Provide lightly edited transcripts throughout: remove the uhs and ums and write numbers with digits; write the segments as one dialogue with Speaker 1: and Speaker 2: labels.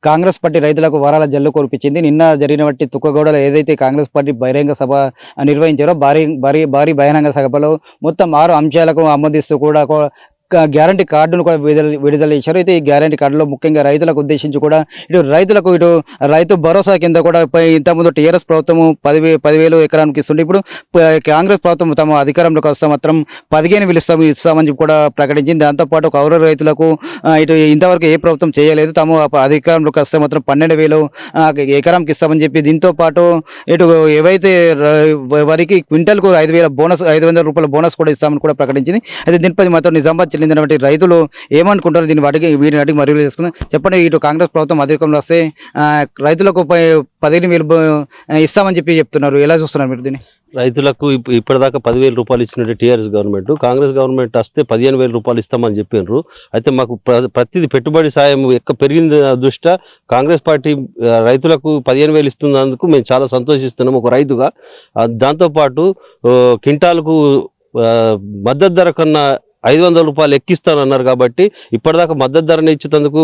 Speaker 1: Congress party రైతులకు వరాల జల్లు కురిపించింది. నిన్న జరిగినటువంటి తుక్కగూడలో ఏదైతే కాంగ్రెస్ పార్టీ బహిరంగ సభ నిర్వహించారో భారీ భారీ భారీ బహిరంగ సభలో మొత్తం 6 అంశాలకు ఆమోదిస్తూ కూడా గ్యారంటీ కార్డును కూడా విడుదల చేశారు. అయితే ఈ గ్యారంటీ కార్డులో ముఖ్యంగా రైతులకు ఉద్దేశించి కూడా ఇటు రైతు భరోసా కింద కూడా ఇంతకుముందు టీఆర్ఎస్ ప్రభుత్వం 10,000 ఎకరానికి ఇస్తుంటే ఇప్పుడు కాంగ్రెస్ ప్రభుత్వం తమ అధికారంలోకి వస్తే మాత్రం 15,000 ఇస్తామని చెప్పి కూడా ప్రకటించింది. దాంతోపాటు కౌలు రైతులకు ఇటు ఇంతవరకు ఏ ప్రభుత్వం చేయలేదు. తాము అధికారంలోకి వస్తే మాత్రం 12,000 ఎకరానికి ఇస్తామని చెప్పి దీంతో పాటు ఇటు ఏవైతే వారికి క్వింటల్కు 5,000 బోనస్ 500 రూపాయల బోనస్ కూడా ఇస్తామని కూడా ప్రకటించింది. అయితే దీనిపై మాత్రం నిజామాబాద్ చెందినటువంటి రైతులు ఏమనుకుంటారు వీటిని అడిగి మరీ చేసుకుందాం. చెప్పండి, ఇటు కాంగ్రెస్ ప్రభుత్వం అధికారంలో వస్తే రైతులకు 15,000 ఇస్తామని చెప్తున్నారు. ఎలా చూస్తున్నారు మీరు దీన్ని?
Speaker 2: రైతులకు ఇప్పటిదాకా 10,000 రూపాయలు ఇచ్చినట్టు టీఆర్ఎస్ గవర్నమెంట్, కాంగ్రెస్ గవర్నమెంట్ వస్తే 15,000 రూపాయలు ఇస్తామని చెప్పినారు. అయితే మాకు ప్రతిదీ పెట్టుబడి సాయం పెరిగింది దృష్ట్యా కాంగ్రెస్ పార్టీ రైతులకు 15,000 ఇస్తున్నందుకు మేము చాలా సంతోషిస్తున్నాం ఒక రైతుగా. దాంతోపాటు కింటాలకు మద్దతు ధర కన్నా 500 రూపాయలు ఎక్కిస్తానన్నారు. కాబట్టి ఇప్పటిదాకా మద్దతు ధరని ఇచ్చేందుకు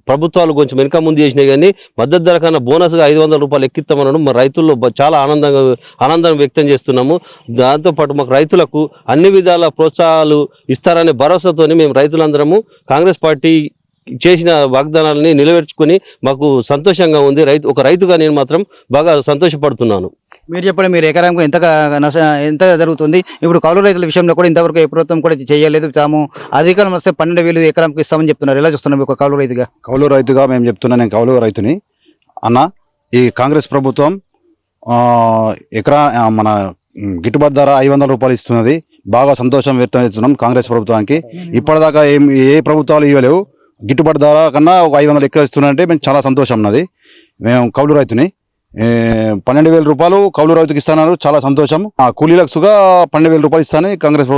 Speaker 2: ప్రభుత్వాలు కొంచెం వెనుక ముందు చేసినాయి, కానీ మద్దతు ధర కన్నా బోనస్గా 500 రూపాయలు ఎక్కిస్తామనడం మా రైతుల్లో చాలా ఆనందం వ్యక్తం చేస్తున్నాము. దాంతోపాటు మాకు రైతులకు అన్ని విధాల ప్రోత్సాహాలు ఇస్తారనే భరోసాతోని మేము రైతులందరము కాంగ్రెస్ పార్టీ చేసిన వాగ్దానాలని నిలవేర్చుకొని మాకు సంతోషంగా ఉంది. ఒక రైతుగా నేను మాత్రం బాగా సంతోషపడుతున్నాను.
Speaker 1: మీరు చెప్పండి, మీరు ఎకరానికి ఎంత జరుగుతుంది? ఇప్పుడు కౌలు రైతుల విషయంలో కూడా ఇంతవరకు ఏ ప్రభుత్వం కూడా చేయలేదు. తాము అధికారం వస్తే 12,000 ఎకరానికి ఇస్తామని చెప్తున్నారు. ఎలా చూస్తున్నాం ఒక కౌలు రైతుగా?
Speaker 3: మేము చెప్తున్నాను, నేను కౌలు రైతుని అన్న. ఈ కాంగ్రెస్ ప్రభుత్వం మన గిట్టుబాటు ధర 500 రూపాయలు ఇస్తున్నది. బాగా సంతోషం వ్యక్తం చేస్తున్నాం కాంగ్రెస్ ప్రభుత్వానికి. ఇప్పటిదాకా ఏ ప్రభుత్వాలు ఇవ్వలేవు. గిట్టుబాటు ధర కన్నా ఒక 500 ఎక్కువ ఇస్తున్నారంటే మేము చాలా సంతోషం ఉన్నది. మేము కౌలు రైతుని 12,000 రూపాయలు కౌలు రైతుకి ఇస్తున్నారు, చాలా సంతోషం. ఆ కూలీలకుగా 12,000 రూపాయలు ఇస్తానని కాంగ్రెస్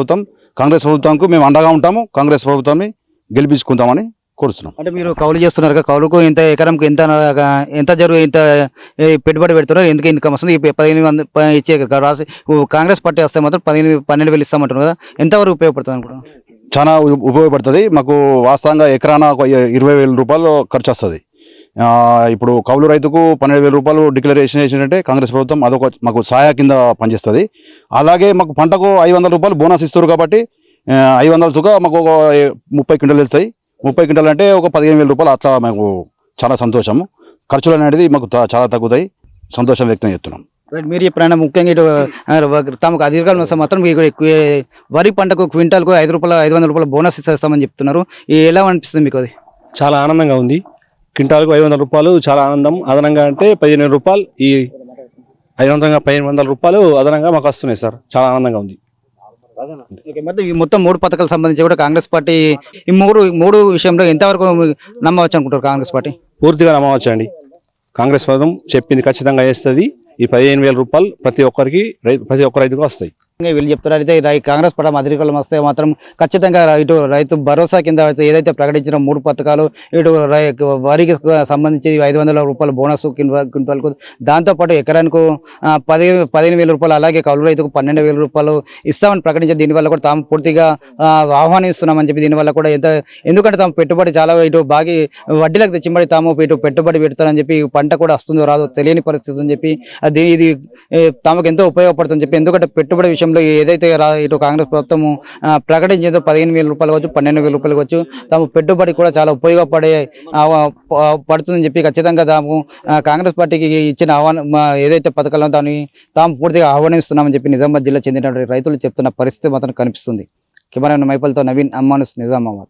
Speaker 3: ప్రభుత్వంకు మేము అండగా ఉంటాము. కాంగ్రెస్ ప్రభుత్వాన్ని గెలిపించుకుంటామని కోరుతున్నాం.
Speaker 1: అంటే మీరు కౌలు చేస్తున్నారు, కౌలుకు ఇంత ఎకరంకి ఇంత పెట్టుబడి పెడుతున్నారు, ఎందుకు ఇన్కమ్ వస్తుంది? 15,000 ఇచ్చే రాసి కాంగ్రెస్ పార్టీ వస్తే మాత్రం 12,000 ఇస్తామంటున్నారు కదా, ఎంతవరకు ఉపయోగపడుతుంది అనుకుంటున్నాను?
Speaker 3: చాలా ఉపయోగపడుతుంది. మాకు వాస్తవంగా ఎకరాన 20,000 రూపాయలు ఖర్చు వస్తుంది. ఇప్పుడు కౌలు రైతుకు 12,000 రూపాయలు డిక్లరేషన్ చేసినట్టే కాంగ్రెస్ ప్రభుత్వం అదొక మాకు సహాయ కింద పనిచేస్తుంది. అలాగే మాకు పంటకు 500 రూపాయలు బోనస్ ఇస్తారు. కాబట్టి 500 చుగా మాకు 30 క్వింటాలు వెళ్తాయి. 30 క్వింటాలు అంటే ఒక 15,000 రూపాయలు. అట్లా మాకు చాలా సంతోషము. ఖర్చులు అనేది మాకు చాలా తగ్గుతాయి. సంతోషం వ్యక్తం చేస్తున్నాం.
Speaker 1: మీరు ఎప్పుడైనా ముఖ్యంగా ఇటు తమకు అధికారం వస్తే మాత్రం వరి పంటకు క్వింటాల్కు 500 రూపాయల బోనస్ ఇస్తామని చెప్తున్నారు. ఎలా అనిపిస్తుంది మీకు? అది
Speaker 4: చాలా ఆనందంగా ఉంది. క్వింటాల్కు 500 రూపాయలు చాలా ఆనందం. అదనంగా అంటే 15,000 రూపాయలు, ఈ 500 రూపాయలు అదనంగా మాకు వస్తున్నాయి సార్. చాలా ఆనందంగా ఉంది.
Speaker 1: ఈ మొత్తం 3 పథకాలకు సంబంధించి కూడా కాంగ్రెస్ పార్టీ ఈ మూడు విషయంలో ఎంతవరకు నమ్మవచ్చు అనుకుంటారు? కాంగ్రెస్ పార్టీ
Speaker 4: పూర్తిగా నమ్మవచ్చు అండి. కాంగ్రెస్ ప్రభుత్వం చెప్పింది ఖచ్చితంగా చేస్తుంది. ఈ 15,000 రూపాయలు ప్రతి ఒక్క రైతుకు వస్తాయి.
Speaker 1: వీళ్ళు చెప్తారు. అయితే కాంగ్రెస్ పార్టీ అధికారం వస్తే మాత్రం ఖచ్చితంగా ఇటు రైతు భరోసా కింద ఏదైతే ప్రకటించిన 3 పథకాలు, ఇటు వరికి సంబంధించి 500 రూపాయల బోనస్ క్వింటాల్కు, దాంతోపాటు ఎకరానికి 15,000 రూపాయలు, అలాగే కౌలు రైతుకు 12,000 రూపాయలు ఇస్తామని ప్రకటించారు. దీనివల్ల కూడా తాము పూర్తిగా ఆహ్వానిస్తున్నామని చెప్పి దీనివల్ల కూడా ఎందుకంటే తాము పెట్టుబడి చాలా ఇటు బాగా వడ్డీలకు తెచ్చిబడి తాము ఇటు పెట్టుబడి పెడతారని చెప్పి, పంట కూడా వస్తుందో రాదో తెలియని పరిస్థితి అని చెప్పి ఇది తమకు ఎంతో ఉపయోగపడుతుందని చెప్పి, ఎందుకంటే పెట్టుబడి విషయంలో ఏదైతే ఇటు కాంగ్రెస్ ప్రభుత్వం ప్రకటించేదో 15,000 రూపాయలు కావచ్చు, 12,000 రూపాయలు కావచ్చు, తమ పెట్టుబడి కూడా చాలా పడుతుందని చెప్పి ఖచ్చితంగా తాము కాంగ్రెస్ పార్టీకి ఇచ్చిన ఏదైతే పథకాలు దాన్ని తాము పూర్తిగా ఆహ్వానిస్తున్నామని చెప్పి నిజామాబాద్ జిల్లా చెందినటువంటి రైతులు చెప్తున్న పరిస్థితి మాత్రం కనిపిస్తుంది. కెమెరామెన్ మైపల్తో నవీన్, అమ్మానుస్, నిజామాబాద్.